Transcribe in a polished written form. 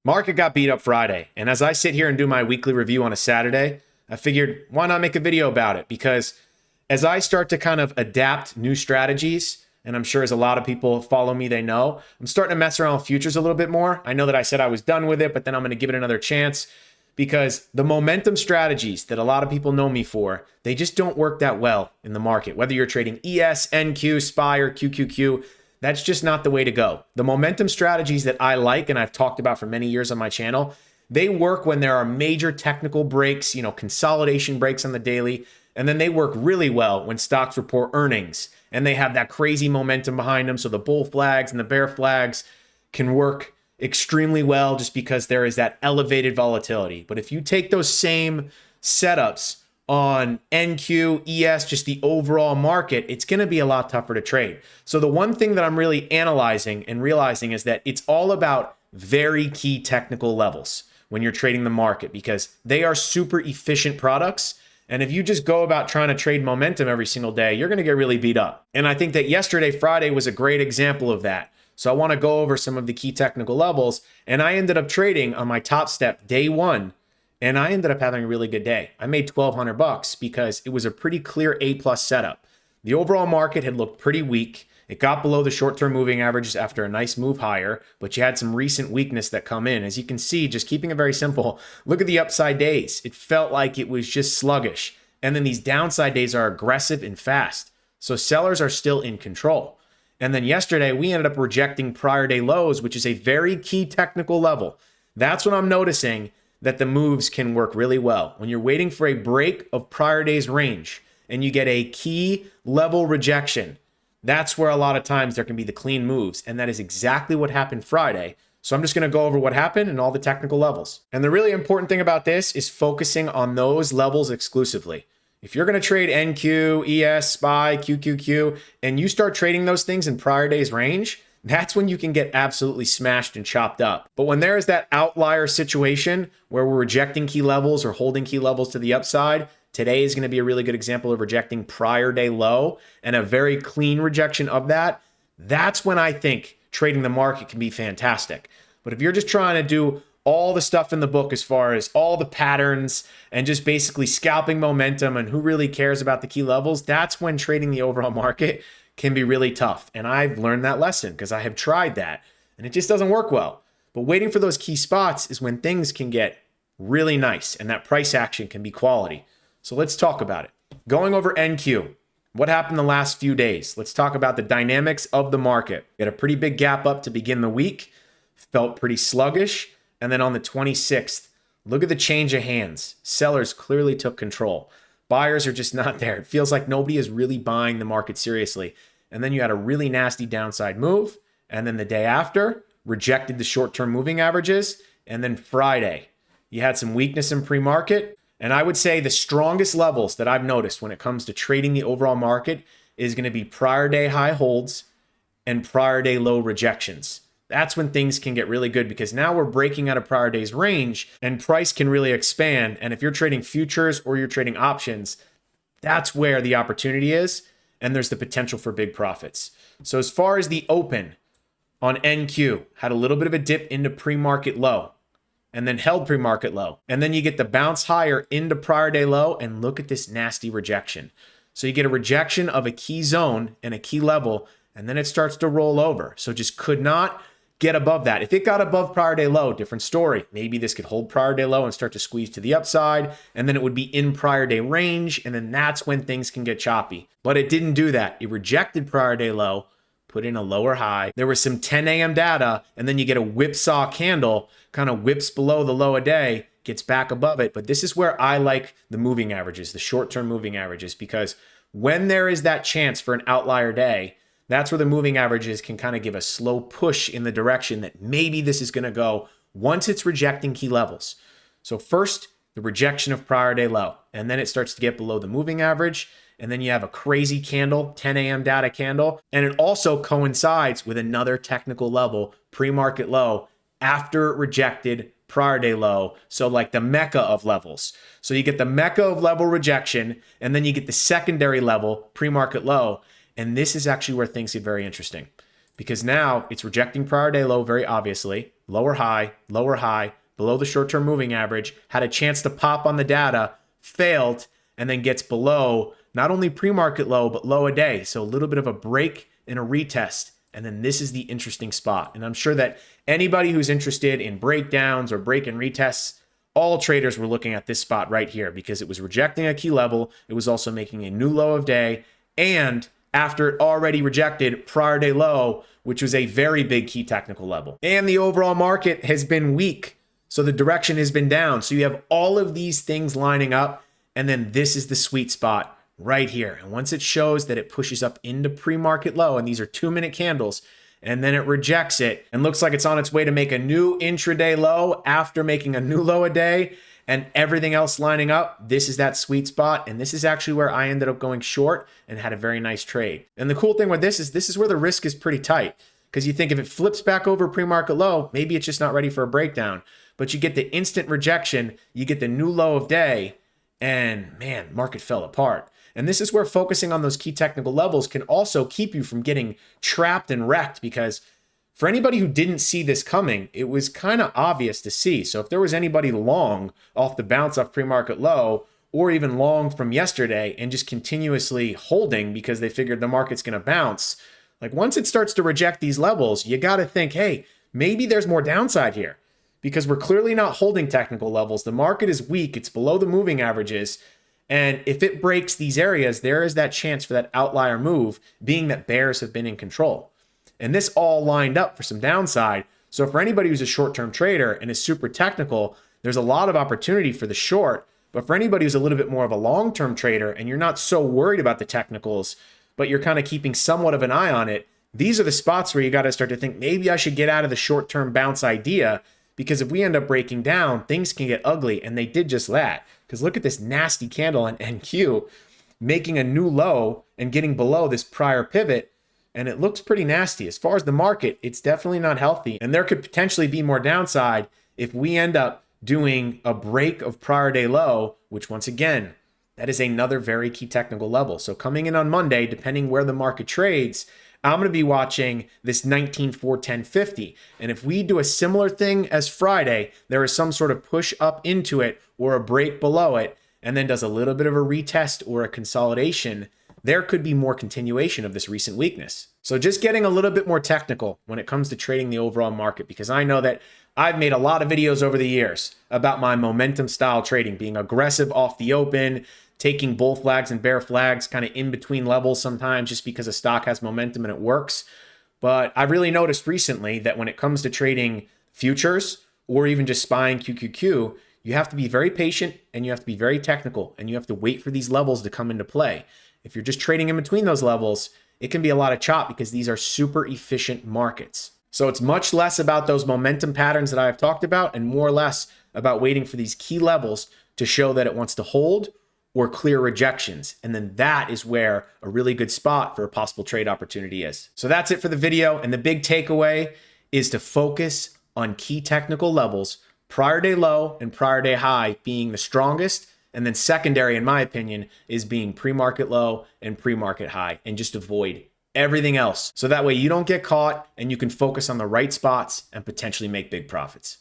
Market got beat up Friday, and as I sit here and do my weekly review on a Saturday, I figured why not make a video about it? Because as I start to kind of adapt new strategies, and I'm sure as a lot of people follow me, they know, I'm starting to mess around with futures a little bit more. I know that I said I was done with it, but then I'm going to give it another chance because the momentum strategies that a lot of people know me for, they just don't work that well in the market. Whether you're trading ES, NQ, SPY, or QQQ, that's just not the way to go. The momentum strategies that I like and I've talked about for many years on my channel, they work when there are major technical breaks, consolidation breaks on the daily, and then they work really well when stocks report earnings and they have that crazy momentum behind them. So the bull flags and the bear flags can work extremely well just because there is that elevated volatility. But if you take those same setups on NQ, ES, just the overall market, it's going to be a lot tougher to trade. So the one thing that I'm really analyzing and realizing is that it's all about very key technical levels when you're trading the market because they are super efficient products. And if you just go about trying to trade momentum every single day, you're going to get really beat up. And I think that yesterday, Friday, was a great example of that. So I want to go over some of the key technical levels. And I ended up trading on my top step day one. And I ended up having a really good day. I made $1,200 because it was a pretty clear A+ setup. The overall market had looked pretty weak. It got below the short-term moving averages after a nice move higher, but you had some recent weakness that come in. As you can see, just keeping it very simple, look at the upside days. It felt like it was just sluggish. And then these downside days are aggressive and fast. So sellers are still in control. And then yesterday, we ended up rejecting prior day lows, which is a very key technical level. That's what I'm noticing, that the moves can work really well. When you're waiting for a break of prior day's range and you get a key level rejection, that's where a lot of times there can be the clean moves. And that is exactly what happened Friday. So I'm just going to go over what happened and all the technical levels. And the really important thing about this is focusing on those levels exclusively. If you're going to trade NQ, ES, SPY, QQQ, and you start trading those things in prior day's range, that's when you can get absolutely smashed and chopped up. But when there is that outlier situation where we're rejecting key levels or holding key levels to the upside, today is going to be a really good example of rejecting prior day low and a very clean rejection of that. That's when I think trading the market can be fantastic. But if you're just trying to do all the stuff in the book as far as all the patterns and just basically scalping momentum and who really cares about the key levels, that's when trading the overall market can be really tough. And I've learned that lesson because I have tried that and it just doesn't work well. But waiting for those key spots is when things can get really nice and that price action can be quality. So let's talk about it. Going over NQ, what happened the last few days? Let's talk about the dynamics of the market. We had a pretty big gap up to begin the week, felt pretty sluggish. And then on the 26th, look at the change of hands. Sellers clearly took control. Buyers are just not there. It feels like nobody is really buying the market seriously. And then you had a really nasty downside move. And then the day after, rejected the short-term moving averages. And then Friday, you had some weakness in pre-market. And I would say the strongest levels that I've noticed when it comes to trading the overall market is going to be prior day high holds and prior day low rejections. That's when things can get really good because now we're breaking out of prior day's range and price can really expand. And if you're trading futures or you're trading options, that's where the opportunity is. And there's the potential for big profits. So as far as the open on NQ, had a little bit of a dip into pre-market low and then held pre-market low. And then you get the bounce higher into prior day low and look at this nasty rejection. So you get a rejection of a key zone and a key level, and then it starts to roll over. So just could not get above that. If it got above prior day low, different story. Maybe this could hold prior day low and start to squeeze to the upside, and then it would be in prior day range, and then that's when things can get choppy. But it didn't do that. It rejected prior day low, put in a lower high. There was some 10 a.m. data, and then you get a whipsaw candle, kind of whips below the low a day, gets back above it. But this is where I like the moving averages, the short-term moving averages, because when there is that chance for an outlier day, that's where the moving averages can kind of give a slow push in the direction that maybe this is going to go once it's rejecting key levels. So first, the rejection of prior day low, and then it starts to get below the moving average, and then you have a crazy candle, 10 a.m. data candle, and it also coincides with another technical level, pre-market low, after it rejected prior day low. So like the mecca of levels. So you get the mecca of level rejection, and then you get the secondary level, pre-market low. And this is actually where things get very interesting because now it's rejecting prior day low very obviously, lower high, below the short-term moving average, had a chance to pop on the data, failed, and then gets below not only pre-market low, but low a day. So a little bit of a break and a retest. And then this is the interesting spot. And I'm sure that anybody who's interested in breakdowns or break and retests, all traders were looking at this spot right here because it was rejecting a key level. It was also making a new low of day. And after it already rejected prior day low, which was a very big key technical level. And the overall market has been weak. So the direction has been down. So you have all of these things lining up. And then this is the sweet spot right here. And once it shows that it pushes up into pre-market low, and these are 2-minute candles, and then it rejects it and looks like it's on its way to make a new intraday low after making a new low a day and everything else lining up, this is that sweet spot. And this is actually where I ended up going short and had a very nice trade. And the cool thing with this is where the risk is pretty tight, because you think if it flips back over pre-market low, maybe it's just not ready for a breakdown, but you get the instant rejection, you get the new low of day, and man, market fell apart. And this is where focusing on those key technical levels can also keep you from getting trapped and wrecked, because for anybody who didn't see this coming, it was kind of obvious to see. So if there was anybody long off the bounce off pre-market low, or even long from yesterday and just continuously holding because they figured the market's going to bounce, like once it starts to reject these levels, you got to think, hey, maybe there's more downside here, because we're clearly not holding technical levels. The market is weak. It's below the moving averages. And if it breaks these areas, there is that chance for that outlier move, being that bears have been in control. And this all lined up for some downside. So for anybody who's a short-term trader and is super technical, there's a lot of opportunity for the short. But for anybody who's a little bit more of a long-term trader and you're not so worried about the technicals, but you're kind of keeping somewhat of an eye on it, these are the spots where you got to start to think, maybe I should get out of the short-term bounce idea, because if we end up breaking down, things can get ugly. And they did just that. Because look at this nasty candle on NQ making a new low and getting below this prior pivot. And it looks pretty nasty. As far as the market, it's definitely not healthy. And there could potentially be more downside if we end up doing a break of prior day low, which once again, that is another very key technical level. So coming in on Monday, depending where the market trades, I'm going to be watching this 19,410.50. And if we do a similar thing as Friday, there is some sort of push up into it or a break below it, and then does a little bit of a retest or a consolidation, there could be more continuation of this recent weakness. So just getting a little bit more technical when it comes to trading the overall market, because I know that I've made a lot of videos over the years about my momentum style trading, being aggressive off the open, taking bull flags and bear flags kind of in between levels sometimes just because a stock has momentum and it works. But I've really noticed recently that when it comes to trading futures or even just spying QQQ, you have to be very patient and you have to be very technical and you have to wait for these levels to come into play. If you're just trading in between those levels, it can be a lot of chop because these are super efficient markets. So it's much less about those momentum patterns that I've talked about and more or less about waiting for these key levels to show that it wants to hold or clear rejections. And then that is where a really good spot for a possible trade opportunity is. So that's it for the video. And the big takeaway is to focus on key technical levels, prior day low and prior day high being the strongest. And then secondary, in my opinion, is being pre-market low and pre-market high, and just avoid everything else. So that way you don't get caught and you can focus on the right spots and potentially make big profits.